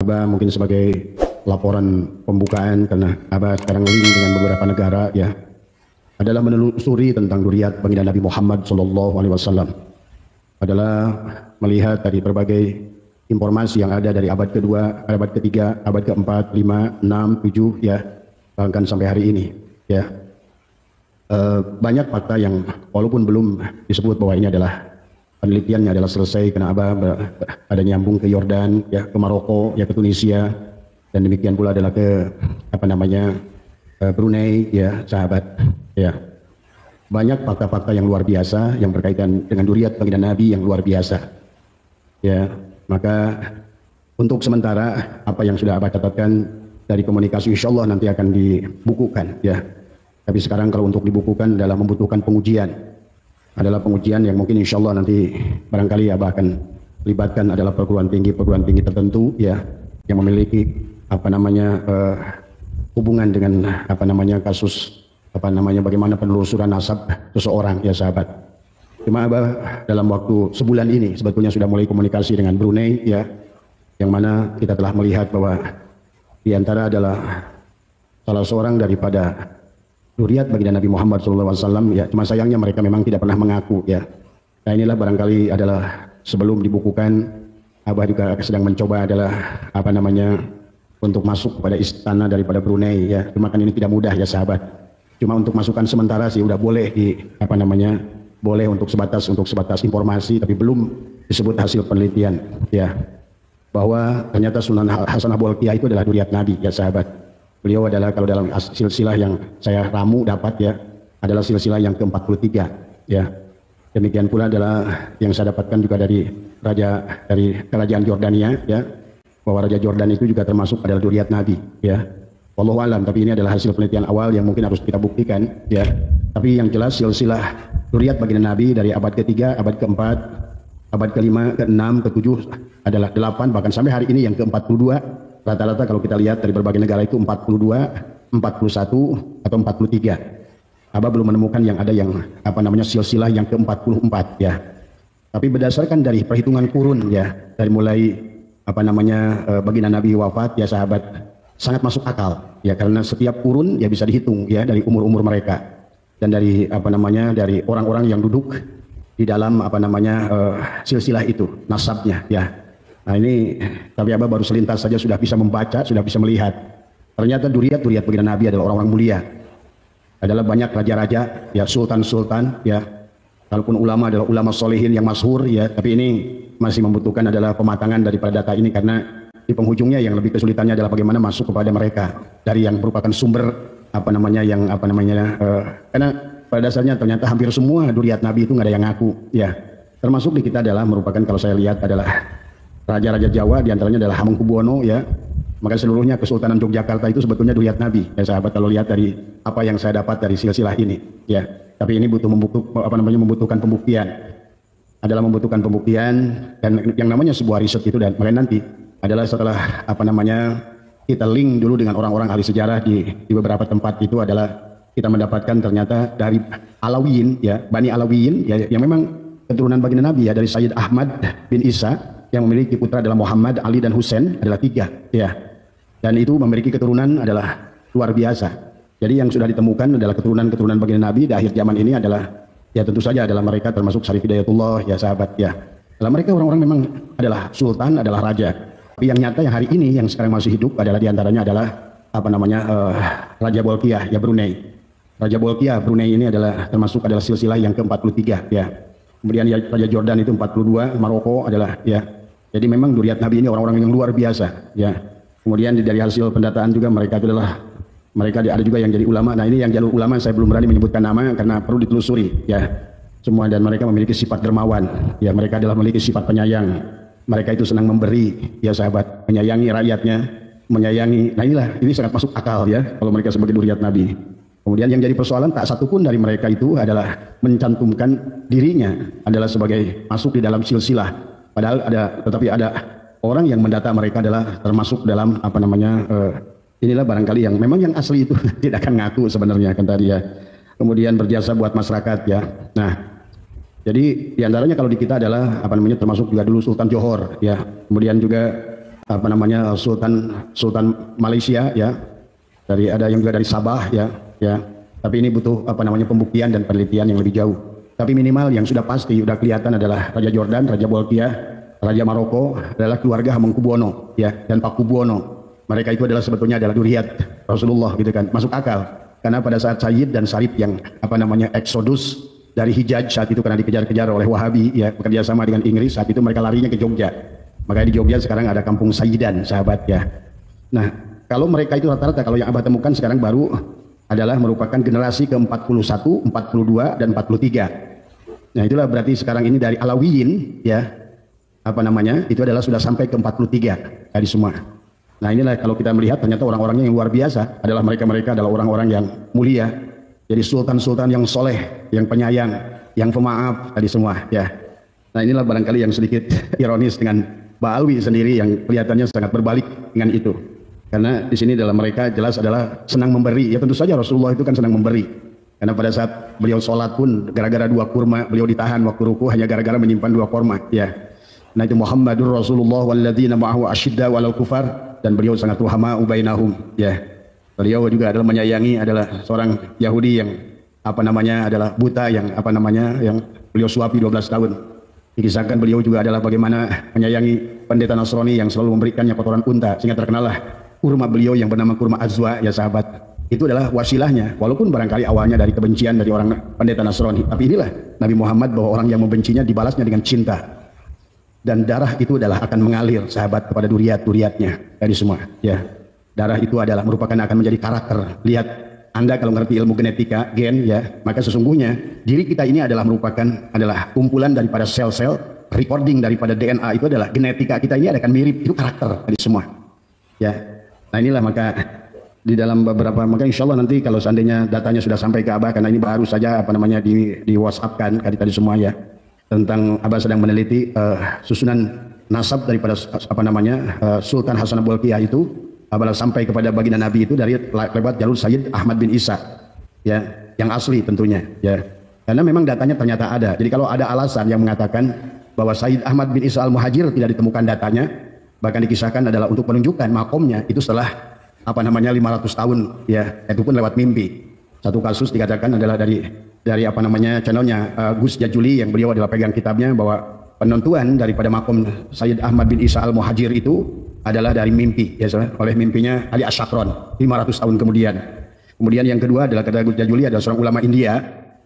Abah mungkin sebagai laporan pembukaan, karena Abah sekarang link dengan beberapa negara ya, adalah menelusuri tentang dzurriyyat baginda Nabi Muhammad SAW. Adalah melihat dari berbagai informasi yang ada dari abad kedua, abad ketiga, abad keempat, lima, enam, tujuh ya, bahkan sampai hari ini ya. Banyak fakta yang walaupun belum disebut bahwa ini adalah penelitiannya adalah selesai, karena Abah ada nyambung ke Yordan ya, ke Maroko ya, ke Tunisia, dan demikian pula adalah ke Brunei ya sahabat ya. Banyak fakta-fakta yang luar biasa yang berkaitan dengan dzurriyyat baginda Nabi yang luar biasa ya. Maka untuk sementara apa yang sudah Abah catatkan dari komunikasi insya Allah nanti akan dibukukan ya. Tapi sekarang kalau untuk dibukukan adalah membutuhkan pengujian, adalah pengujian yang mungkin insya Allah nanti barangkali Abah akan libatkan adalah perguruan tinggi tertentu ya, yang memiliki hubungan dengan kasus bagaimana penelusuran nasab seseorang ya sahabat. Cuma Abah dalam waktu sebulan ini sebetulnya sudah mulai komunikasi dengan Brunei ya, yang mana kita telah melihat bahwa di antara adalah salah seorang daripada dzurriyyat baginda Nabi Muhammad SAW ya. Cuma sayangnya mereka memang tidak pernah mengaku ya. Nah inilah barangkali adalah sebelum dibukukan, Abah juga sedang mencoba adalah untuk masuk kepada istana daripada Brunei ya. Cuma kan ini tidak mudah ya sahabat. Cuma untuk masukan sementara sih udah boleh boleh untuk sebatas informasi, tapi belum disebut hasil penelitian ya, bahwa ternyata Sunan Hasanah Bolkiah itu adalah dzurriyyat Nabi ya sahabat. Beliau adalah, kalau dalam silsilah yang saya ramu dapat ya, adalah silsilah yang ke-43 ya. Demikian pula adalah yang saya dapatkan juga dari kerajaan Jordania ya, bahwa Raja Jordan itu juga termasuk adalah dzurriyyat Nabi ya. Wallahu alam, tapi ini adalah hasil penelitian awal yang mungkin harus kita buktikan ya. Tapi yang jelas silsilah dzurriyyat baginda Nabi dari abad ketiga, abad keempat, abad kelima, keenam, ketujuh adalah 8, bahkan sampai hari ini yang ke-42. Rata-rata kalau kita lihat dari berbagai negara itu 42, 41 atau 43. Abah belum menemukan yang ada yang silsilah yang ke-44 ya. Tapi berdasarkan dari perhitungan kurun ya, dari mulai baginda Nabi wafat ya sahabat, sangat masuk akal ya, karena setiap kurun ya bisa dihitung ya dari umur-umur mereka, dan dari dari orang-orang yang duduk di dalam silsilah itu, nasabnya ya. Nah ini, tapi Abah baru selintas saja sudah bisa membaca, sudah bisa melihat. Ternyata dzurriyyat baginda Nabi adalah orang-orang mulia. Adalah banyak raja-raja, ya sultan-sultan, ya. Kalaupun ulama adalah ulama solehin yang masyhur, ya. Tapi ini masih membutuhkan adalah pematangan daripada data ini, karena di penghujungnya yang lebih kesulitannya adalah bagaimana masuk kepada mereka dari yang merupakan sumber karena pada dasarnya ternyata hampir semua dzurriyyat Nabi itu nggak ada yang ngaku, ya. Termasuk di kita adalah merupakan, kalau saya lihat adalah raja-raja Jawa, diantaranya adalah Hamengkubuwono ya. Maka seluruhnya Kesultanan Yogyakarta itu sebetulnya dzurriyyat Nabi ya sahabat, kalau lihat dari apa yang saya dapat dari silsilah ini ya. Tapi ini membutuhkan pembuktian, membutuhkan pembuktian, dan yang namanya sebuah riset itu, dan makanya nanti adalah setelah kita link dulu dengan orang-orang ahli sejarah di beberapa tempat, itu adalah kita mendapatkan ternyata dari Alawiyin ya, Bani Alawiyin ya, yang memang keturunan baginda Nabi ya, dari Sayyid Ahmad bin Isa yang memiliki putra adalah Muhammad, Ali, dan Husain, adalah 3 ya, dan itu memiliki keturunan adalah luar biasa. Jadi yang sudah ditemukan adalah keturunan baginda Nabi di akhir zaman ini adalah ya tentu saja adalah mereka termasuk Syarif Hidayatullah ya sahabat ya. Dalam mereka orang-orang memang adalah sultan, adalah raja. Tapi yang nyata yang hari ini yang sekarang masih hidup adalah diantaranya adalah Raja Bolkiah ya, Brunei. Raja Bolkiah Brunei ini adalah termasuk adalah silsilah yang ke-43 ya. Kemudian Raja Jordan itu 42, Maroko adalah ya. Jadi memang dzurriyyat Nabi ini orang-orang yang luar biasa ya. Kemudian dari hasil pendataan juga mereka ada juga yang jadi ulama. Nah ini yang jalur ulama saya belum berani menyebutkan nama karena perlu ditelusuri ya semua, dan mereka memiliki sifat dermawan ya, mereka adalah memiliki sifat penyayang. Mereka itu senang memberi ya sahabat, menyayangi rakyatnya, menyayangi. Nah ini sangat masuk akal ya kalau mereka sebagai dzurriyyat Nabi. Kemudian yang jadi persoalan, tak satupun dari mereka itu adalah mencantumkan dirinya adalah sebagai masuk di dalam silsilah. Padahal tetapi ada orang yang mendata mereka adalah termasuk dalam inilah barangkali yang memang yang asli itu tidak akan ngaku sebenarnya kan tadi ya. Kemudian berjasa buat masyarakat ya. Nah, jadi diantaranya kalau di kita adalah termasuk juga dulu Sultan Johor ya. Kemudian juga apa namanya Sultan Malaysia ya, ada yang juga dari Sabah ya. Tapi ini butuh apa namanya pembuktian dan penelitian yang lebih jauh. Tapi minimal yang sudah pasti sudah kelihatan adalah Raja Jordan, Raja Bolkiah, Raja Maroko adalah keluarga Hamengkubuwono ya, dan Pakubuwono. Mereka itu adalah sebetulnya adalah duriyat Rasulullah gitu kan. Masuk akal karena pada saat Sayyid dan Sarif yang apa namanya eksodus dari Hijaz saat itu karena dikejar-kejar oleh Wahabi ya, bekerja sama dengan Inggris, saat itu mereka larinya ke Jogja. Makanya di Jogja sekarang ada kampung Sayyidan sahabat ya. Nah, kalau mereka itu rata-rata kalau yang Abah temukan sekarang baru adalah merupakan generasi ke-41, 42 dan 43. Nah, itulah berarti sekarang ini dari Alawiyin ya, apa namanya? Itu adalah sudah sampai ke-43 dari semua. Nah, inilah kalau kita melihat ternyata orang-orangnya yang luar biasa adalah mereka adalah orang-orang yang mulia. Jadi sultan-sultan yang soleh, yang penyayang, yang pemaaf tadi semua ya. Nah, inilah barangkali yang sedikit ironis dengan Ba'alwi sendiri yang kelihatannya sangat berbalik dengan itu. Karena di sini dalam mereka jelas adalah senang memberi. Ya tentu saja Rasulullah itu kan senang memberi. Karena pada saat beliau sholat pun gara-gara 2 kurma beliau ditahan waktu ruku hanya gara-gara menyimpan 2 kurma. Ya. Nah itu Muhammadur Rasulullah walladzina ma'ahu asyidda walal kufar, dan beliau sangat ruhama bainahum. Ya. Beliau juga adalah menyayangi adalah seorang Yahudi yang apa namanya adalah buta yang apa namanya yang beliau suapi 12 tahun. Dikisahkan beliau juga adalah bagaimana menyayangi pendeta Nasrani yang selalu memberikannya kotoran unta sehingga terkenallah kurma beliau yang bernama kurma azwa ya sahabat. Itu adalah wasilahnya, walaupun barangkali awalnya dari kebencian dari orang pendeta Nasrani, tapi inilah Nabi Muhammad bahwa orang yang membencinya dibalasnya dengan cinta, dan darah itu adalah akan mengalir sahabat kepada duriat-duriatnya dari semua ya. Darah itu adalah merupakan akan menjadi karakter. Lihat Anda kalau mengerti ilmu genetika gen ya, maka sesungguhnya diri kita ini adalah merupakan kumpulan daripada sel-sel, recording daripada DNA itu adalah genetika kita ini akan mirip, itu karakter dari semua ya. Nah inilah maka di dalam beberapa, maka insya Allah nanti kalau seandainya datanya sudah sampai ke Abah, karena ini baru saja apa namanya di WhatsApp kan tadi semua ya, tentang Abah sedang meneliti susunan nasab daripada apa namanya Sultan Hasan Bolkiah itu, Abah sampai kepada baginda Nabi itu dari lewat jalur Sayyid Ahmad bin Isa ya, yang asli tentunya ya, karena memang datanya ternyata ada. Jadi kalau ada alasan yang mengatakan bahwa Sayyid Ahmad bin Isa al-Muhajir tidak ditemukan datanya, bahkan dikisahkan adalah untuk menunjukkan makomnya itu setelah apa namanya 500 tahun ya, itu pun lewat mimpi. Satu kasus dikatakan adalah dari apa namanya channelnya Gus Jajuli yang beliau adalah pegang kitabnya, bahwa penentuan daripada makom Sayyid Ahmad bin Isa al-Muhajir itu adalah dari mimpi ya, oleh mimpinya Ali Asyakron 500 tahun kemudian. Kemudian yang kedua adalah kata Gus Jajuli adalah seorang ulama India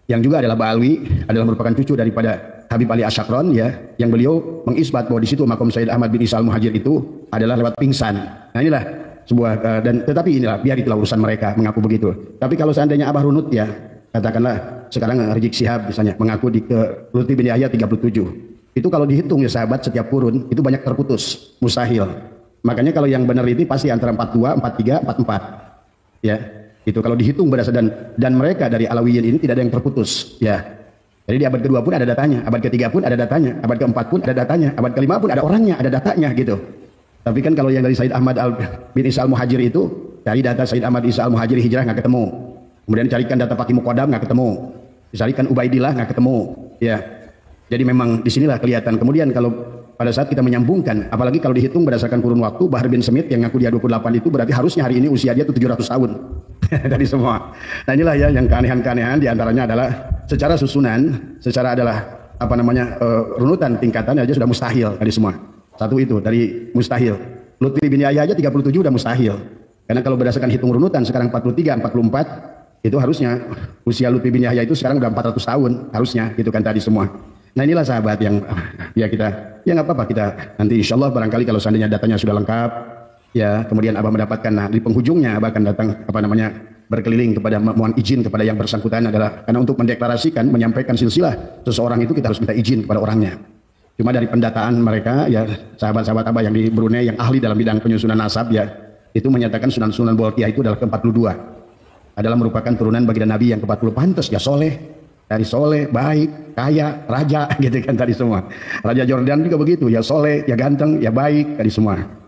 yang juga adalah Ba'alwi, adalah merupakan cucu daripada Habib Ali Asyakron ya, yang beliau mengisbat bahwa di situ makom Sayyid Ahmad bin Isa al-Muhajir itu adalah lewat pingsan. Nah inilah sebuah dan tetapi inilah biar itulah urusan mereka mengaku begitu. Tapi kalau seandainya Abah runut ya, katakanlah sekarang Rizik Syihab misalnya mengaku di ke Lutfi bin Yahya 37. Itu kalau dihitung ya sahabat setiap kurun itu banyak terputus, mustahil. Makanya kalau yang benar ini pasti antara 42, 43, 44. Ya. Itu kalau dihitung berdasarkan dan mereka dari Alawiyin ini tidak ada yang terputus ya. Jadi di abad kedua pun ada datanya, abad ketiga pun ada datanya, abad keempat pun ada datanya, abad kelima pun ada orangnya, ada datanya gitu. Tapi kan kalau yang dari Sayyid Ahmad bin Isa al-Muhajir itu, cari data Sayyid Ahmad Isa al-Muhajir hijrah nggak ketemu. Kemudian carikan data Pak Muqaddam nggak ketemu. Carikan Ubaidillah nggak ketemu. Ya. Jadi memang disinilah kelihatan. Kemudian kalau pada saat kita menyambungkan, apalagi kalau dihitung berdasarkan kurun waktu, Bahar bin Smith yang ngaku dia 28 itu berarti harusnya hari ini usia dia itu 700 tahun. Dari semua. Nah inilah ya yang keanehan-keanehan diantaranya adalah secara susunan, secara adalah apa namanya runutan tingkatan aja sudah mustahil dari semua. Satu itu dari mustahil. Lutfi bin Yahya aja 37 udah mustahil. Karena kalau berdasarkan hitung runutan sekarang 43, 44 itu harusnya usia Lutfi bin Yahya itu sekarang udah 400 tahun harusnya gitu kan tadi semua. Nah inilah sahabat yang ya kita ya nggak apa-apa kita nanti insya Allah barangkali kalau seandainya datanya sudah lengkap ya, kemudian Abah mendapatkan, nah di penghujungnya Abah akan datang apa namanya berkeliling kepada mohon izin kepada yang bersangkutan, adalah karena untuk mendeklarasikan menyampaikan silsilah seseorang itu kita harus minta izin kepada orangnya. Cuma dari pendataan mereka ya sahabat-sahabat Abah yang di Brunei yang ahli dalam bidang penyusunan nasab ya, itu menyatakan Sunan Bolkiah itu adalah ke-42, adalah merupakan turunan baginda Nabi yang ke-40. Pantas ya soleh, dari soleh, baik, kaya, raja gitu kan tadi semua. Raja Jordan juga begitu, ya soleh, ya ganteng, ya baik tadi semua.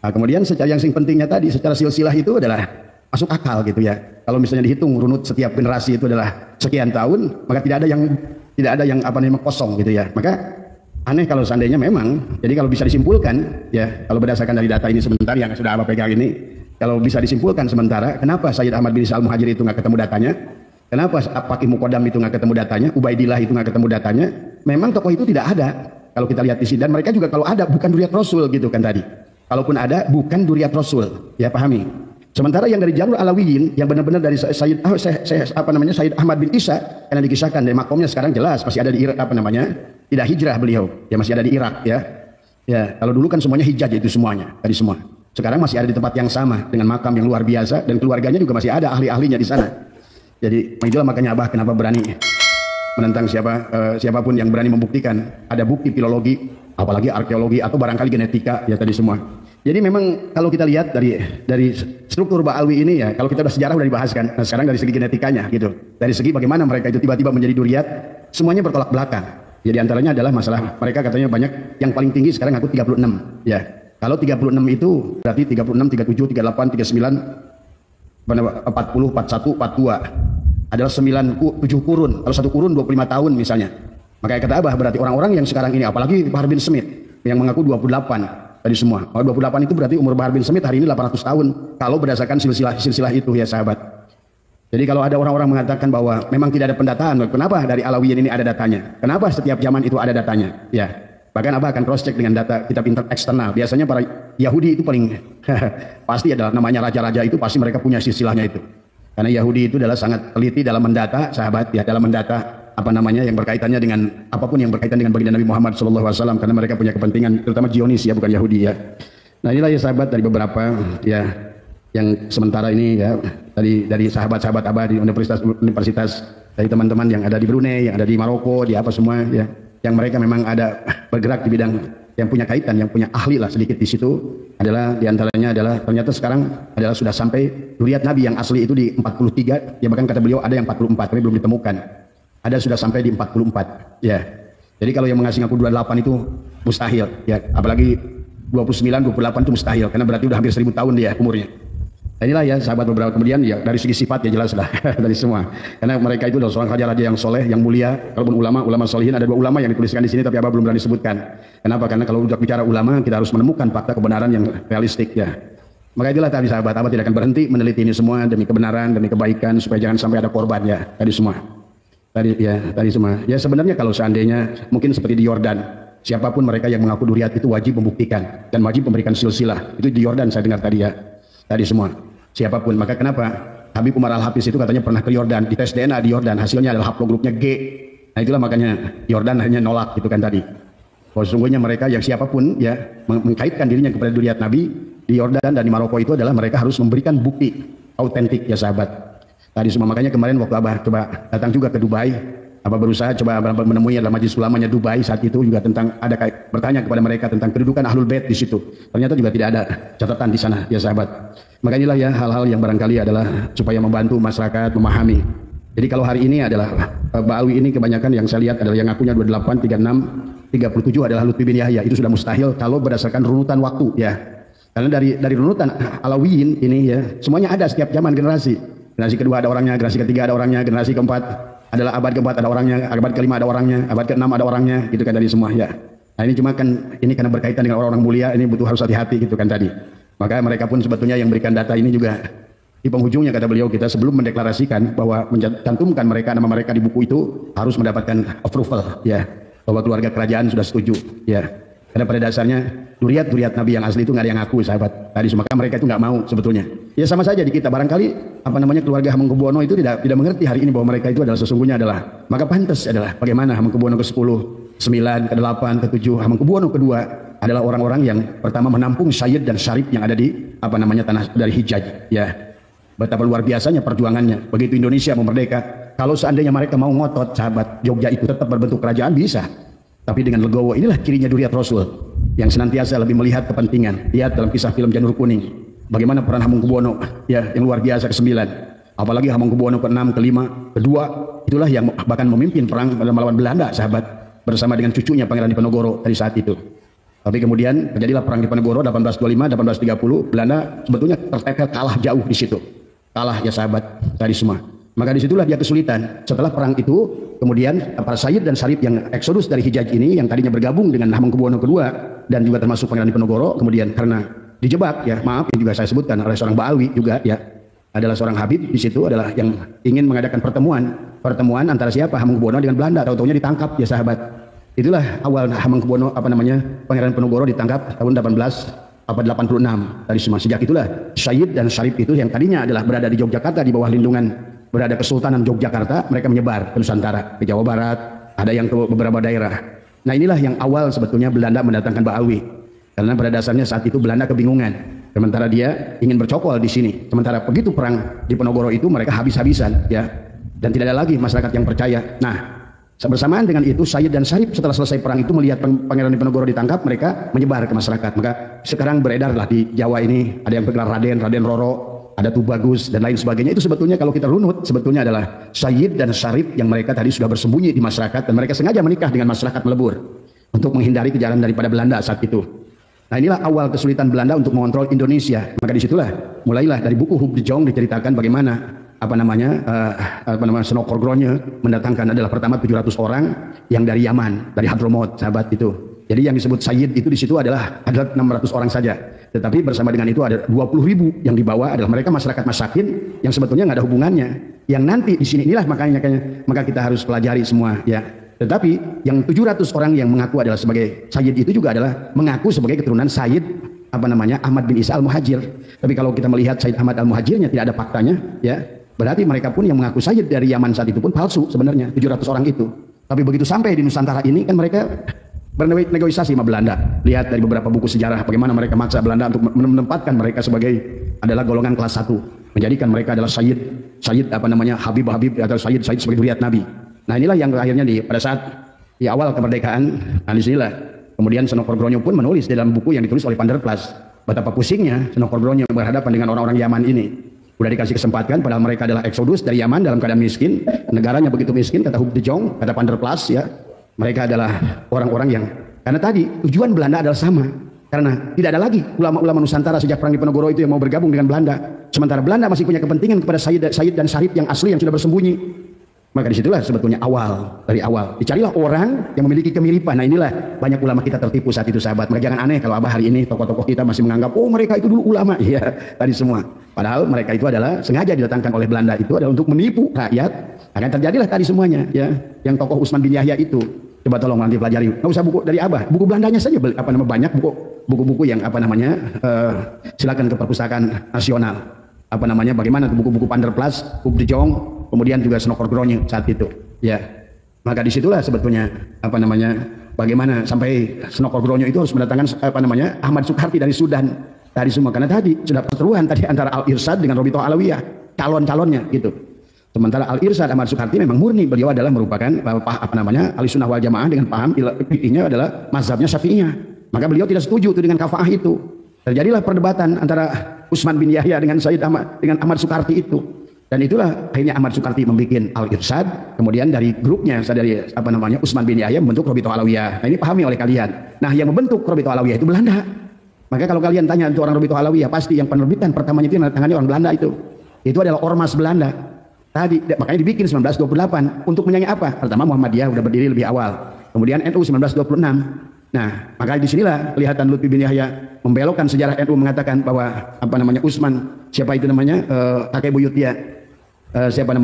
Nah, kemudian secara yang pentingnya tadi secara silsilah itu adalah masuk akal gitu ya. Kalau misalnya dihitung runut setiap generasi itu adalah sekian tahun, maka tidak ada yang apa namanya kosong gitu ya. Maka Aneh kalau seandainya memang, jadi kalau bisa disimpulkan, ya kalau berdasarkan dari data ini sebentar yang sudah Abah pegang ini, kalau bisa disimpulkan sementara, kenapa Sayyid Ahmad bin Isa al-Muhajir itu nggak ketemu datanya? Kenapa Fakih Muqaddam itu nggak ketemu datanya? Ubaidillah itu nggak ketemu datanya? Memang tokoh itu tidak ada. Kalau kita lihat di sini, dan mereka juga kalau ada bukan Duriyat Rasul gitu kan tadi. Kalaupun ada bukan Duriyat Rasul, ya pahami. Sementara yang dari jalur Alawiyin yang benar-benar dari Sayyid Ahmad bin Isa, karena dikisahkan dari makomnya sekarang jelas masih ada di Irak, tidak hijrah beliau, ya masih ada di Irak ya. Ya, kalau dulu kan semuanya hijaz itu semuanya, tadi semua. Sekarang masih ada di tempat yang sama dengan makam yang luar biasa dan keluarganya juga masih ada ahli-ahlinya di sana. Jadi itulah makanya Abah kenapa berani menentang siapapun yang berani membuktikan ada bukti filologi, apalagi arkeologi atau barangkali genetika ya tadi semua. Jadi memang kalau kita lihat dari struktur Ba'alwi ini ya, kalau kita udah sejarah udah dibahaskan. Nah, sekarang dari segi genetikanya gitu. Dari segi bagaimana mereka itu tiba-tiba menjadi Duriyat, semuanya bertolak belakang. Jadi antaranya adalah masalah mereka katanya banyak yang paling tinggi sekarang aku 36 ya. Kalau 36 itu berarti 36, 37, 38, 39 40, 41, 42 adalah 7 kurun. Kalau satu kurun 25 tahun misalnya. Makanya kata Abah berarti orang-orang yang sekarang ini, apalagi Bahar bin Smith yang mengaku 28 tadi semua. Kalau 28 itu berarti umur Bahar bin Smith hari ini 800 tahun. Kalau berdasarkan silsilah itu ya sahabat. Jadi kalau ada orang-orang mengatakan bahwa memang tidak ada pendataan, kenapa dari Alawiyin ini ada datanya? Kenapa setiap zaman itu ada datanya? Ya, bahkan Abah akan cross check dengan data kitab eksternal. Biasanya para Yahudi itu paling pasti adalah namanya raja-raja itu pasti mereka punya silsilahnya itu. Karena Yahudi itu adalah sangat teliti dalam mendata, sahabat ya, dalam mendata yang berkaitannya dengan apapun yang berkaitan dengan baginda Nabi Muhammad SAW, karena mereka punya kepentingan, terutama Zionis ya, bukan Yahudi ya. Nah inilah ya sahabat dari beberapa ya yang sementara ini ya dari sahabat-sahabat Abah di universitas dari teman-teman yang ada di Brunei, yang ada di Maroko, di apa semua ya, yang mereka memang ada bergerak di bidang yang punya kaitan, yang punya ahli lah sedikit di situ, adalah diantaranya adalah ternyata sekarang adalah sudah sampai Duriyat Nabi yang asli itu di 43 ya, bahkan kata beliau ada yang 44 tapi belum ditemukan. Ada sudah sampai di 44 ya. Jadi kalau yang mengasih ngaku 28 itu mustahil ya, apalagi 29, 28 itu mustahil karena berarti udah hampir 1000 tahun dia umurnya. Nah, inilah ya sahabat beberapa kemudian ya dari segi sifat ya jelas lah dari semua. Karena mereka itu adalah seorang raja-raja yang soleh, yang mulia. Kalaupun ulama solihin ada 2 ulama yang dituliskan di sini tapi Abah belum berani sebutkan. Kenapa? Karena kalau udah bicara ulama kita harus menemukan fakta kebenaran yang realistik ya. Maka itulah tadi sahabat, Abah tidak akan berhenti meneliti ini semua demi kebenaran, demi kebaikan supaya jangan sampai ada korban ya tadi semua. Tadi semua. Ya sebenarnya kalau seandainya mungkin seperti di Yordan, siapapun mereka yang mengaku Duriyat itu wajib membuktikan dan wajib memberikan silsilah. Itu di Yordan saya dengar tadi ya. Tadi semua. Siapapun. Maka kenapa Habib Umar Al-Hafiz itu katanya pernah ke Yordan, dites DNA di Yordan, hasilnya adalah haplogrupnya G. Nah itulah makanya Yordan hanya nolak gitu kan tadi. Bahwa sesungguhnya mereka yang siapapun ya mengkaitkan dirinya kepada Duriyat Nabi di Yordan dan di Maroko itu adalah mereka harus memberikan bukti autentik ya sahabat. Tadi semua makanya kemarin waktu Abah coba datang juga ke Dubai, Abah berusaha coba menemui adalah majelis ulamanya Dubai saat itu juga tentang bertanya kepada mereka tentang kedudukan Ahlul Bait di situ. Ternyata juga tidak ada catatan di sana ya sahabat. Maka inilah ya hal-hal yang barangkali adalah supaya membantu masyarakat memahami. Jadi kalau hari ini adalah Ba'alwi ini kebanyakan yang saya lihat adalah yang akunya 28, 36, 37 adalah Lutfi bin Yahya. Itu sudah mustahil kalau berdasarkan runutan waktu ya. Karena dari runutan Alawiyin ini ya semuanya ada setiap zaman generasi. Generasi kedua ada orangnya, generasi ketiga ada orangnya, generasi keempat adalah abad keempat ada orangnya, abad kelima ada orangnya, abad keenam ada orangnya, gitu kan tadi semua ya. Nah ini cuma kan ini karena berkaitan dengan orang-orang mulia, ini butuh harus hati-hati gitu kan tadi. Maka mereka pun sebetulnya yang berikan data ini juga di penghujungnya kata beliau kita sebelum mendeklarasikan bahwa mencantumkan mereka nama mereka di buku itu harus mendapatkan approval ya, bahwa keluarga kerajaan sudah setuju ya. Karena pada dasarnya Duriyat Nabi yang asli itu nggak ada yang ngaku sahabat. Tadi maka mereka itu nggak mau sebetulnya. Ya sama saja di kita barangkali keluarga Hamengkubuwono itu tidak mengerti hari ini bahwa mereka itu adalah sesungguhnya adalah maka pantas adalah bagaimana Hamengkubuwono ke-10, 9, ke-8, ke-7, Hamengkubuwono kedua adalah orang-orang yang pertama menampung Syed dan Syarif yang ada di tanah dari Hijaz ya. Betapa luar biasanya perjuangannya. Begitu Indonesia mau merdeka, kalau seandainya mereka mau ngotot sahabat Jogja itu tetap berbentuk kerajaan bisa. Tapi dengan legowo inilah cirinya Duriyat Rasul yang senantiasa lebih melihat kepentingan. Lihat dalam kisah film Janur Kuning bagaimana peran Hamengkubuwono ya yang luar biasa ke-9, apalagi Hamengkubuwono ke-6, ke-5, ke-2 itulah yang bahkan memimpin perang melawan Belanda sahabat bersama dengan cucunya Pangeran Diponegoro dari saat itu. Tapi kemudian terjadilah perang Diponegoro 1825, 1830, Belanda sebetulnya kalah jauh di situ. Kalah ya sahabat tadi semua. Maka disitulah dia kesulitan. Setelah perang itu, kemudian para Sayyid dan Syarif yang eksodus dari Hijaz ini, yang tadinya bergabung dengan Hamengkubuwono II dan juga termasuk Pangeran Diponegoro, kemudian karena dijebak, ya maaf, ini juga saya sebutkan oleh seorang Ba'alwi juga, ya adalah seorang Habib di situ, adalah yang ingin mengadakan pertemuan antara siapa, Hamengkubuwono dengan Belanda. Tahu-taunya ditangkap, ya sahabat. Itulah awal Hamengkubuwono Pangeran Diponegoro ditangkap tahun 1886 dari semua. Sejak itulah Sayyid dan Syarif itu yang tadinya adalah berada di Yogyakarta di bawah lindungan berada Kesultanan Yogyakarta, mereka menyebar ke Nusantara, ke Jawa Barat, ada yang ke beberapa daerah. Nah inilah yang awal sebetulnya Belanda mendatangkan Ba'alwi, karena pada dasarnya saat itu Belanda kebingungan, sementara dia ingin bercokol di sini. Sementara begitu perang di Diponegoro itu mereka habis-habisan, ya, dan tidak ada lagi masyarakat yang percaya. Nah, bersamaan dengan itu Sayyid dan Syarif setelah selesai perang itu melihat Pangeran Diponegoro ditangkap, mereka menyebar ke masyarakat. Maka sekarang beredarlah di Jawa ini, ada yang bergelar Raden Roro, ada Tubagus dan lain sebagainya. Itu sebetulnya kalau kita runut sebetulnya adalah Sayyid dan Syarif yang mereka tadi sudah bersembunyi di masyarakat, dan mereka sengaja menikah dengan masyarakat melebur untuk menghindari kejaran daripada Belanda saat itu. Nah inilah awal kesulitan Belanda untuk mengontrol Indonesia. Maka disitulah mulailah dari buku Hub de Jong diceritakan bagaimana Senokor Gronya mendatangkan adalah pertama 700 orang yang dari Yaman, dari Hadramaut, sahabat itu. Jadi yang disebut Sayyid itu di situ adalah 600 orang saja. Tetapi bersama dengan itu ada 20.000 yang dibawa adalah mereka masyarakat masakin yang sebetulnya nggak ada hubungannya. Yang nanti di sini inilah maka kita harus pelajari semua, ya. Tetapi yang 700 orang yang mengaku adalah sebagai Sayyid itu juga adalah mengaku sebagai keturunan Sayyid Ahmad bin Isa Al-Muhajir. Tapi kalau kita melihat Sayyid Ahmad Al-Muhajirnya tidak ada faktanya, ya. Berarti mereka pun yang mengaku Sayyid dari Yaman saat itu pun palsu sebenarnya 700 orang itu. Tapi begitu sampai di Nusantara ini kan mereka bernegosiasi sama Belanda. Lihat dari beberapa buku sejarah bagaimana mereka maksa Belanda untuk menempatkan mereka sebagai adalah golongan kelas 1, menjadikan mereka adalah Sayyid Habib atau Sayyid sebagai duriat Nabi. Nah inilah yang akhirnya pada saat di awal kemerdekaan, nah disinilah kemudian Senokor Gronya pun menulis dalam buku yang ditulis oleh Van der Plas betapa pusingnya Senokor Gronya berhadapan dengan orang-orang Yaman ini. Udah dikasih kesempatan padahal mereka adalah eksodus dari Yaman dalam keadaan miskin, negaranya begitu miskin, kata Hub de Jong, kata Van der Plas, ya. Mereka adalah orang-orang yang, karena tadi tujuan Belanda adalah sama, karena tidak ada lagi ulama-ulama Nusantara sejak perang Diponegoro itu yang mau bergabung dengan Belanda, sementara Belanda masih punya kepentingan kepada Sayyid dan Syarif yang asli yang sudah bersembunyi. Maka disitulah sebetulnya dari awal dicarilah orang yang memiliki kemiripan. Nah inilah banyak ulama kita tertipu saat itu, sahabat. Maka jangan aneh kalau Abah hari ini tokoh-tokoh kita masih menganggap oh mereka itu dulu ulama, ya tadi semua. Padahal mereka itu adalah sengaja didatangkan oleh Belanda itu adalah untuk menipu rakyat. Akan terjadilah tadi semuanya, ya. Yang tokoh Usman bin Yahya itu, coba tolong nanti pelajari. Nggak usah buku dari Abah, buku Belandanya saja banyak buku-buku yang silakan ke perpustakaan nasional. Bagaimana buku-buku Van der Plas, Hub de Jong, kemudian juga Senokor Gronya saat itu, ya. Maka disitulah sebetulnya bagaimana sampai Senokor Gronya itu harus mendatangkan Ahmad Sukarti dari Sudan tadi semua, karena tadi sudah perseteruan tadi antara Al-Irsyad dengan Robitoh Alawiyah calon-calonnya gitu. Sementara Al-Irsyad Ahmad Sukarti memang murni, beliau adalah merupakan Ahlussunnah wal Jamaah dengan paham fikihnya adalah mazhabnya Syafi'iyah. Maka beliau tidak setuju dengan kafaah itu. Terjadilah perdebatan antara Usman bin Yahya dengan Ahmad Sukarti itu. Dan itulah akhirnya Ahmad Sukarti membuat Al-Irsyad, kemudian dari grupnya dari Usman bin Yahya membentuk Robitoh Alawiyah. Nah ini pahami oleh kalian. Nah yang membentuk Robitoh Alawiyah itu Belanda. Maka kalau kalian tanya untuk orang Robitoh Alawiyah, pasti yang penerbitan pertamanya itu yang tangannya orang Belanda itu. Itu adalah ormas Belanda. Tadi makanya dibikin 1928 untuk menyanyi apa? Pertama Muhammadiyah udah berdiri lebih awal. Kemudian NU 1926. Nah, maka disinilah kelihatan Lutfi bin Yahya membelokkan sejarah NU, mengatakan bahwa Usman kakek buyutnya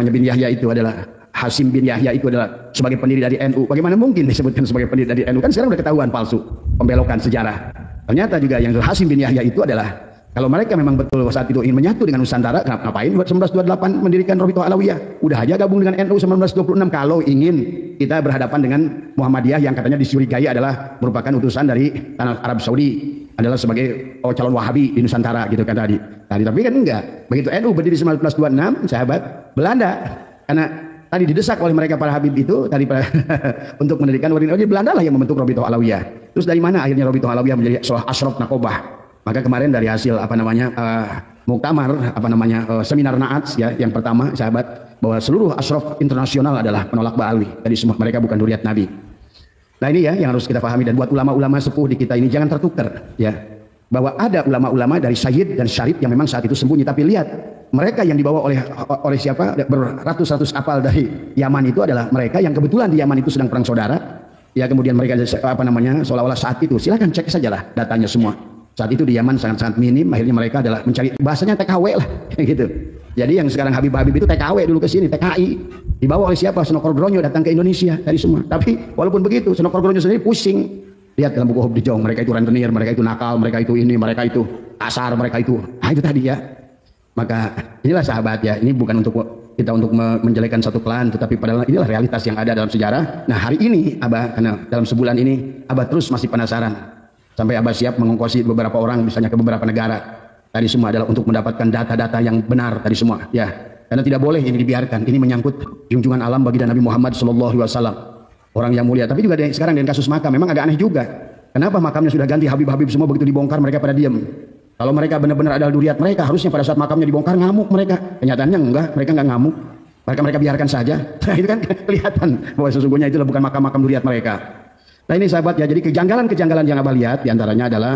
bin Yahya itu adalah Hasim bin Yahya itu adalah sebagai pendiri dari NU. Bagaimana mungkin disebutkan sebagai pendiri dari NU? Kan sekarang udah ketahuan palsu, pembelokan sejarah. Ternyata juga yang Hasim bin Yahya itu adalah kalau mereka memang betul saat itu ingin menyatu dengan Nusantara, ngapain 1928 mendirikan Robitoh Alawiyah? Udah aja gabung dengan NU 1926 kalau ingin kita berhadapan dengan Muhammadiyah yang katanya dicurigai adalah merupakan utusan dari tanah Arab Saudi, adalah sebagai calon Wahabi di Nusantara gitu kan tadi. Tapi kan enggak. Begitu NU berdiri 1926, sahabat, Belanda karena tadi didesak oleh mereka para Habib itu tadi untuk mendirikan Belanda lah yang membentuk Robitoh Alawiyah. Terus dari mana akhirnya Robitoh Alawiyah menjadi Ashraf Naqobah? Maka kemarin dari hasil muktamar seminar Naats, ya, yang pertama, sahabat, bahwa seluruh asyraf internasional adalah penolak Ba'alwi. Jadi semua mereka bukan duriat Nabi. Nah ini ya yang harus kita pahami, dan buat ulama-ulama sepuh di kita ini jangan tertukar, ya, bahwa ada ulama-ulama dari Sayyid dan Syarif yang memang saat itu sembunyi. Tapi lihat mereka yang dibawa oleh siapa? Beratus-ratus kapal dari Yaman itu adalah mereka yang kebetulan di Yaman itu sedang perang saudara. Ya, kemudian mereka apa namanya, seolah-olah saat itu, silakan cek sajalah datanya semua. Saat itu di Yaman sangat-sangat minim, akhirnya mereka adalah mencari, bahasanya TKW lah, gitu. Jadi yang sekarang Habib-Habib itu TKW dulu ke sini, TKI. Dibawa oleh siapa? Senokor Gronyo datang ke Indonesia dari semua. Tapi walaupun begitu, Senokor Gronyo sendiri pusing. Lihat dalam buku Hob Dijong, mereka itu rentenir, mereka itu nakal, mereka itu ini, mereka itu asar, mereka itu. Nah itu tadi ya. Maka inilah sahabat ya, ini bukan untuk kita untuk menjelekkan satu klan, tetapi padahal inilah realitas yang ada dalam sejarah. Nah hari ini Abah, karena dalam sebulan ini Abah terus masih penasaran, sampai Abah siap mengongkosi beberapa orang misalnya ke beberapa negara. Tadi semua adalah untuk mendapatkan data-data yang benar tadi semua ya, karena tidak boleh ini dibiarkan. Ini menyangkut junjungan alam baginda Nabi Muhammad SAW, orang yang mulia. Tapi juga sekarang dengan kasus makam memang agak aneh juga. Kenapa makamnya sudah ganti Habib-Habib semua, begitu dibongkar mereka pada diam? Kalau mereka benar-benar adalah duriat mereka, harusnya pada saat makamnya dibongkar ngamuk mereka. Kenyataannya enggak, mereka enggak ngamuk. Mereka biarkan saja. Nah, itu kan kelihatan bahwa sesungguhnya itu bukan makam-makam duriat mereka. Nah ini sahabat ya, jadi kejanggalan-kejanggalan yang Abah lihat diantaranya adalah,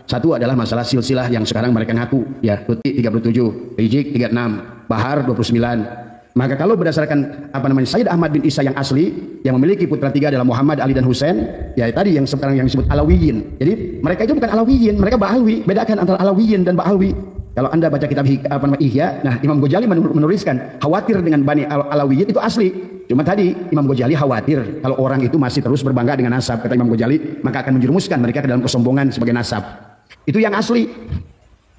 satu adalah masalah silsilah yang sekarang mereka ngaku ya, Tuti 37, Rijik 36, Bahar 29. Maka kalau berdasarkan apa namanya Sayyid Ahmad bin Isa yang asli, yang memiliki putra 3 adalah Muhammad, Ali dan Husain, ya tadi yang sekarang yang disebut Alawiyin. Jadi mereka itu bukan Alawiyin, mereka Ba'alwi. Bedakan antara Alawiyin dan Ba'alwi. Kalau Anda baca kitab Ihya, nah Imam Ghazali menuliskan khawatir dengan Bani Alawiyin itu asli. Cuma tadi Imam Ghazali khawatir kalau orang itu masih terus berbangga dengan nasab, kata Imam Ghazali, maka akan menjerumuskan mereka ke dalam kesombongan sebagai nasab. Itu yang asli.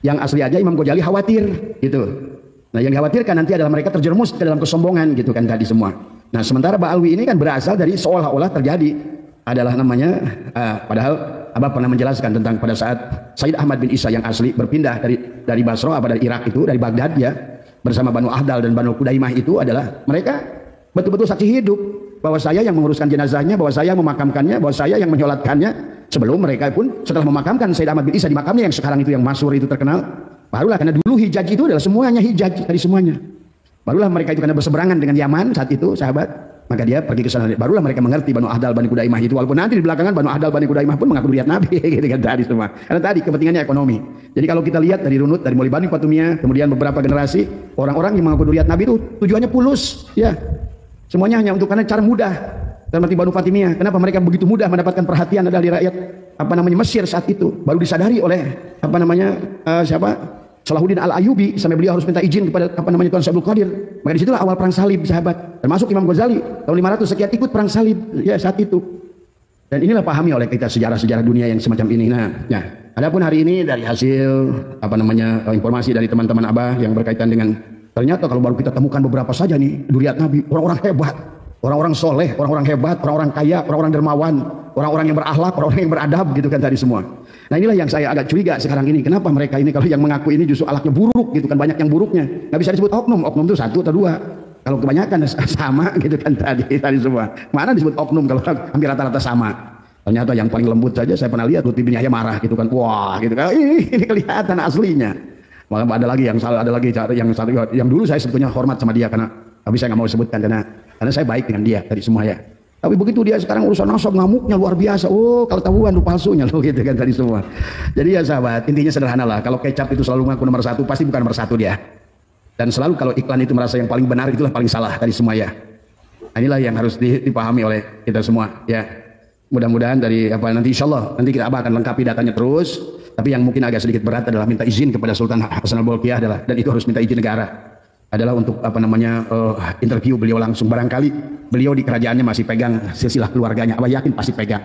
Yang asli aja Imam Ghazali khawatir gitu. Nah yang dikhawatirkan nanti adalah mereka terjerumus ke dalam kesombongan gitu kan tadi semua. Nah sementara Ba'alwi ini kan berasal dari seolah-olah terjadi adalah namanya padahal Abah pernah menjelaskan tentang pada saat Sayyid Ahmad bin Isa yang asli berpindah dari Basra, dari Irak itu, dari Baghdad ya, bersama Banu Ahdal dan Banu Kudaimah itu adalah mereka betul-betul saksi hidup bahwa saya yang menguruskan jenazahnya, bahwa saya memakamkannya, bahwa saya yang menyolatkannya. Sebelum mereka pun setelah memakamkan Sayyid Ahmad bin Isa di makamnya yang sekarang itu yang masyhur itu terkenal, barulah karena dulu Hijaz itu adalah semuanya Hijaz dari semuanya. Barulah mereka itu karena berseberangan dengan Yaman saat itu sahabat, maka dia pergi ke sana. Barulah mereka mengerti Banu Ahdal, Bani Kudaimah itu, walaupun nanti di belakangan Banu Ahdal, Bani Kudaimah pun mengaku duriat Nabi gitu kan tadi semua. Karena tadi kepentingannya ekonomi. Jadi kalau kita lihat dari runut dari mulai Bani Fatimiyah, kemudian beberapa generasi orang-orang yang mengaku duriat Nabi itu tujuannya pulus ya. Semuanya hanya untuk karena cara mudah. Dalam arti Banu Fatimiyah, kenapa mereka begitu mudah mendapatkan perhatian adalah di rakyat apa namanya Mesir saat itu, baru disadari oleh apa namanya siapa Salahuddin Al-Ayyubi sampai beliau harus minta izin kepada apa namanya Tuan Abdul Qadir. Maka disitulah awal perang salib sahabat, termasuk Imam Ghazali tahun 500 sekian ikut perang salib ya saat itu. Dan inilah pahami oleh kita sejarah-sejarah dunia yang semacam ini. Nah ya, adapun hari ini dari hasil apa namanya informasi dari teman-teman Abah yang berkaitan dengan, ternyata kalau baru kita temukan beberapa saja nih duriat Nabi, orang-orang hebat, orang-orang soleh, orang-orang hebat, orang-orang kaya, orang-orang dermawan, orang-orang yang berakhlak, orang-orang yang beradab gitu kan tadi semua. Nah inilah yang saya agak curiga sekarang ini, kenapa mereka ini kalau yang mengaku ini justru akhlaknya buruk gitu kan, banyak yang buruknya. Nggak bisa disebut oknum, oknum itu 1 atau 2. Kalau kebanyakan sama gitu kan tadi semua. Mana disebut oknum kalau hampir rata-rata sama. Ternyata yang paling lembut saja saya pernah lihat Lutfi bin Yahya marah gitu kan, wah gitu kan, ini kelihatan aslinya. Malah ada lagi yang salah, ada lagi yang dulu saya sebetulnya hormat sama dia karena tapi saya nggak mau sebutkan karena saya baik dengan dia tadi semua ya. Tapi begitu dia sekarang urusan nasab ngamuknya luar biasa. Oh kalau tahuan lu palsunya lo gitu kan tadi semua. Jadi ya sahabat, intinya sederhana lah. Kalau kecap itu selalu mengaku nomor 1, pasti bukan nomor 1 dia. Dan selalu kalau iklan itu merasa yang paling benar, itulah paling salah tadi semua ya. Nah, inilah yang harus dipahami oleh kita semua ya. Mudah-mudahan dari apa nanti insya Allah nanti kita akan lengkapi datanya terus. Tapi yang mungkin agak sedikit berat adalah minta izin kepada Sultan Hasan al-Bolkiah adalah, dan itu harus minta izin negara. Adalah untuk apa namanya interview beliau langsung. Barangkali beliau di kerajaannya masih pegang silsilah keluarganya, Abah yakin pasti pegang.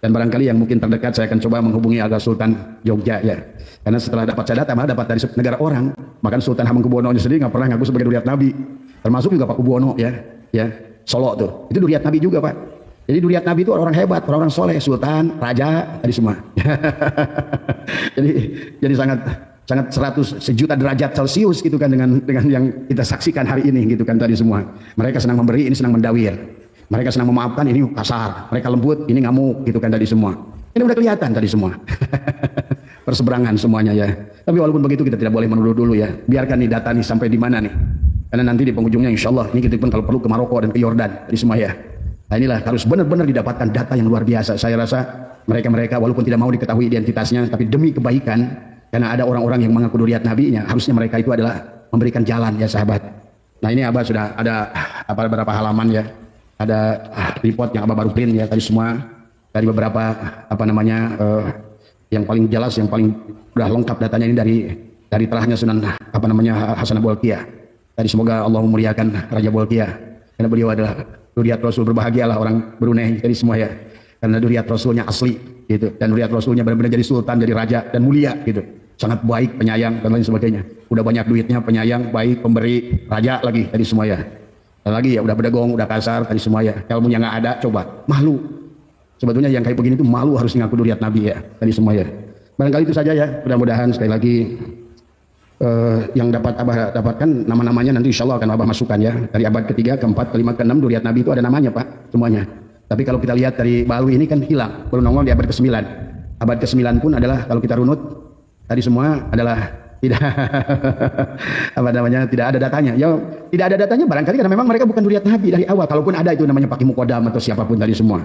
Dan barangkali yang mungkin terdekat saya akan coba menghubungi Aga Sultan Jogja ya. Karena setelah dapat saya data malah dapat dari negara orang. Bahkan Sultan Hamengkubuwono sendiri nggak pernah ngaku sebagai duriat Nabi. Termasuk juga Pak Kubuwono ya Solo tuh. Itu duriat Nabi juga Pak. Jadi duriat Nabi itu orang hebat, orang soleh, sultan, raja, tadi semua. jadi sangat 100 sejuta derajat Celcius gitu kan dengan yang kita saksikan hari ini gitu kan tadi semua. Mereka senang memberi, ini senang mendawir. Mereka senang memaafkan, ini kasar. Mereka lembut, ini ngamuk gitu kan tadi semua. Ini udah kelihatan tadi semua. Perseberangan semuanya ya. Tapi walaupun begitu kita tidak boleh menuduh dulu ya. Biarkan nih data nih sampai di mana nih. Karena nanti di penghujungnya insya Allah ini kita pun kalau perlu ke Maroko dan ke Yordan tadi semua ya. Nah inilah harus benar-benar didapatkan data yang luar biasa. Saya rasa mereka walaupun tidak mau diketahui identitasnya, tapi demi kebaikan. Karena ada orang-orang yang mengaku duriat nabinya, harusnya mereka itu adalah memberikan jalan ya sahabat. Nah ini Abah sudah ada beberapa halaman ya, ada report yang Abah baru print ya tadi semua dari beberapa yang paling jelas, yang paling udah lengkap datanya ini dari terahnya Sunan Hasan Bolkiah. Tadi semoga Allah memuliakan Raja Bolkiah karena beliau adalah Duriat Rasul, berbahagialah orang Brunei jadi semua ya, karena Duriat Rasulnya asli gitu, dan Duriat Rasulnya benar-benar jadi sultan, jadi raja dan mulia gitu, sangat baik, penyayang dan lain sebagainya, udah banyak duitnya, penyayang, baik, pemberi, raja lagi tadi semua ya. Dan lagi ya udah bedegong, udah kasar tadi semua ya, ilmunya nggak ada, coba malu. Sebetulnya yang kayak begini tuh malu harus ngaku Duriat Nabi ya tadi semua ya. Barangkali itu saja ya, mudah-mudahan sekali lagi yang dapat Abah dapatkan nama-namanya nanti insya Allah akan Abah masukkan ya, dari abad ketiga, keempat, kelima, keenam Duriat Nabi itu ada namanya Pak semuanya. Tapi kalau kita lihat dari Ba'alwi ini kan hilang, baru nongol di abad ke-9. Abad ke-9 pun adalah kalau kita runut tadi semua adalah tidak tidak ada datanya. Ya tidak ada datanya barangkali karena memang mereka bukan Duriat Nabi dari awal. Kalaupun ada itu namanya Pakih Mukodam atau siapapun tadi semua.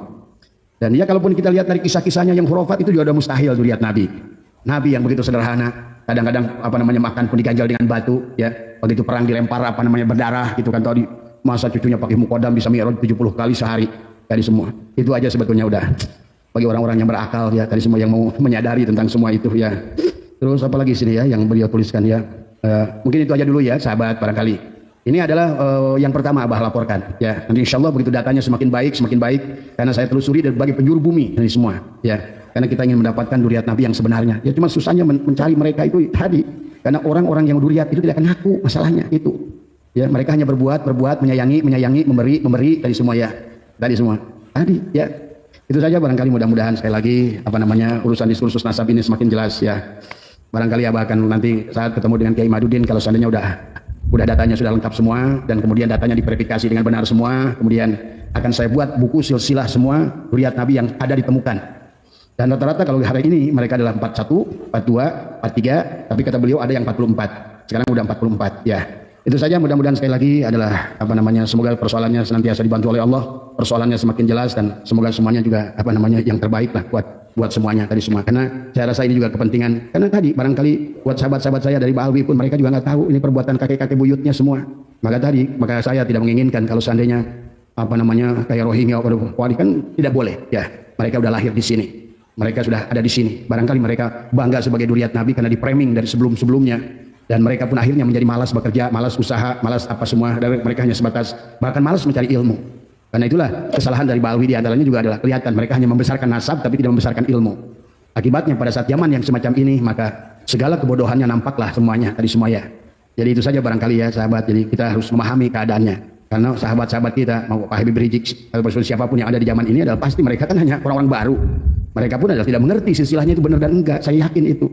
Dan ya kalaupun kita lihat dari kisah-kisahnya yang khurafat itu juga ada mustahil Duriat Nabi. Nabi yang begitu sederhana, kadang-kadang makan pun diganjal dengan batu ya, begitu perang dilempar berdarah gitu kan, tadi masa cucunya Pakih Mukodam bisa mi'raj 70 kali sehari tadi semua. Itu aja sebetulnya udah bagi orang-orang yang berakal ya tadi semua, yang mau menyadari tentang semua itu ya. Terus apalagi sini ya yang beliau tuliskan ya, mungkin itu aja dulu ya sahabat. Barangkali ini adalah yang pertama Abah laporkan ya, nanti insya Allah begitu datanya semakin baik karena saya telusuri dari berbagai penjuru bumi ini semua ya, karena kita ingin mendapatkan Duriat Nabi yang sebenarnya ya. Cuma susahnya mencari mereka itu tadi, karena orang-orang yang Duriat itu tidak akan ngaku masalahnya itu ya. Mereka hanya berbuat, menyayangi, memberi tadi semua ya, tadi semua tadi ya. Itu saja barangkali, mudah-mudahan sekali lagi urusan diskursus nasab ini semakin jelas ya. Barangkali Abah akan nanti saat ketemu dengan Kiai Madudin, kalau seandainya udah datanya sudah lengkap semua dan kemudian datanya diverifikasi dengan benar semua, kemudian akan saya buat buku silsilah semua Duriat Nabi yang ada ditemukan. Dan rata-rata kalau hari ini mereka adalah 41, 42, 43, tapi kata beliau ada yang 44. Sekarang udah 44 ya. Itu saja, mudah-mudahan sekali lagi adalah semoga persoalannya senantiasa dibantu oleh Allah, persoalannya semakin jelas, dan semoga semuanya juga yang terbaik lah buat semuanya tadi semua. Karena saya rasa ini juga kepentingan, karena tadi barangkali buat sahabat-sahabat saya dari Ba'alwi pun mereka juga nggak tahu ini perbuatan kakek-kakek buyutnya semua. Maka saya tidak menginginkan kalau seandainya kayak Rohingya, wah kan tidak boleh ya. Mereka udah lahir di sini, mereka sudah ada di sini. Barangkali mereka bangga sebagai Duriat Nabi karena di framing dari sebelum-sebelumnya. Dan mereka pun akhirnya menjadi malas bekerja, malas usaha, malas apa semua. Dan mereka hanya sebatas bahkan malas mencari ilmu. Karena itulah kesalahan dari Ba'alwi di antaranya juga adalah kelihatan mereka hanya membesarkan nasab tapi tidak membesarkan ilmu. Akibatnya pada saat zaman yang semacam ini maka segala kebodohannya nampaklah semuanya tadi semua ya. Jadi itu saja barangkali ya sahabat. Jadi kita harus memahami keadaannya. Karena sahabat-sahabat kita mau Pak Habib Rizik atau siapapun yang ada di zaman ini adalah pasti mereka kan hanya orang-orang baru. Mereka pun adalah tidak mengerti silsilahnya itu benar dan enggak. Saya yakin itu.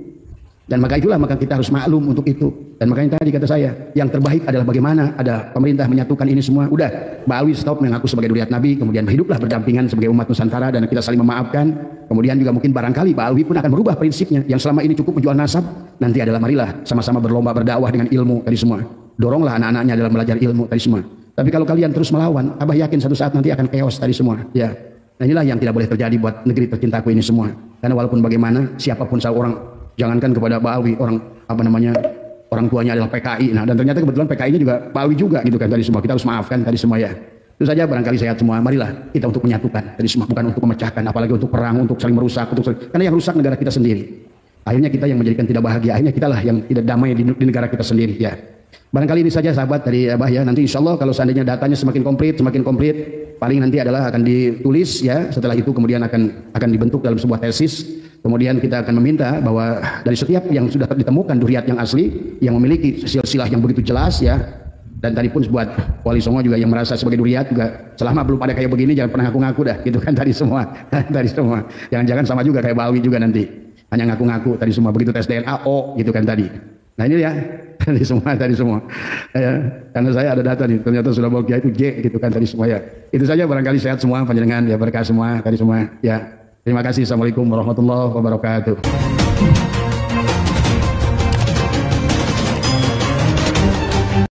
Dan maka kita harus maklum untuk itu. Dan makanya tadi kata saya, yang terbaik adalah bagaimana ada pemerintah menyatukan ini semua. Udah, Ba'alwi stop mengaku sebagai Duriat Nabi, kemudian hiduplah berdampingan sebagai umat Nusantara dan kita saling memaafkan. Kemudian juga mungkin barangkali Ba'alwi pun akan merubah prinsipnya. Yang selama ini cukup menjual nasab, nanti adalah marilah sama-sama berlomba berdakwah dengan ilmu tadi semua. Doronglah anak-anaknya dalam belajar ilmu tadi semua. Tapi kalau kalian terus melawan, Abah yakin satu saat nanti akan chaos tadi semua. Ya. Nah inilah yang tidak boleh terjadi buat negeri tercintaku ini semua. Karena walaupun bagaimana, siapapun seorang, jangankan kepada Ba'alwi, orang tuanya adalah PKI. Nah dan ternyata kebetulan PKI-nya juga Ba'alwi juga gitu kan tadi semua. Kita harus maafkan tadi semua ya. Itu saja barangkali sehat semua. Marilah kita untuk menyatukan tadi semua, bukan untuk memecahkan, apalagi untuk perang, untuk saling merusak, karena yang rusak negara kita sendiri. Akhirnya kita yang menjadikan tidak bahagia, akhirnya kitalah yang tidak damai di negara kita sendiri ya. Barangkali ini saja sahabat dari Abah ya. Nanti insya Allah kalau seandainya datanya semakin komplit, paling nanti adalah akan ditulis ya. Setelah itu kemudian akan dibentuk dalam sebuah tesis. Kemudian kita akan meminta bahwa dari setiap yang sudah ditemukan Duriat yang asli, yang memiliki silsilah yang begitu jelas ya. Dan tadi pun buat Wali Songo juga yang merasa sebagai Duriat juga, selama belum ada kayak begini jangan pernah ngaku-ngaku dah gitu kan tadi semua. Tadi semua. Jangan-jangan sama juga kayak Ba'alwi juga nanti. Hanya ngaku-ngaku tadi semua, begitu tes DNA O gitu kan tadi. Nah ini ya, tadi semua. Ya, karena saya ada data nih, ternyata sudah Bolkiah itu J gitu kan tadi semua ya. Itu saja barangkali sehat semua, panjenengan ya, berkah semua tadi semua ya. Terima kasih. Assalamualaikum warahmatullahi wabarakatuh.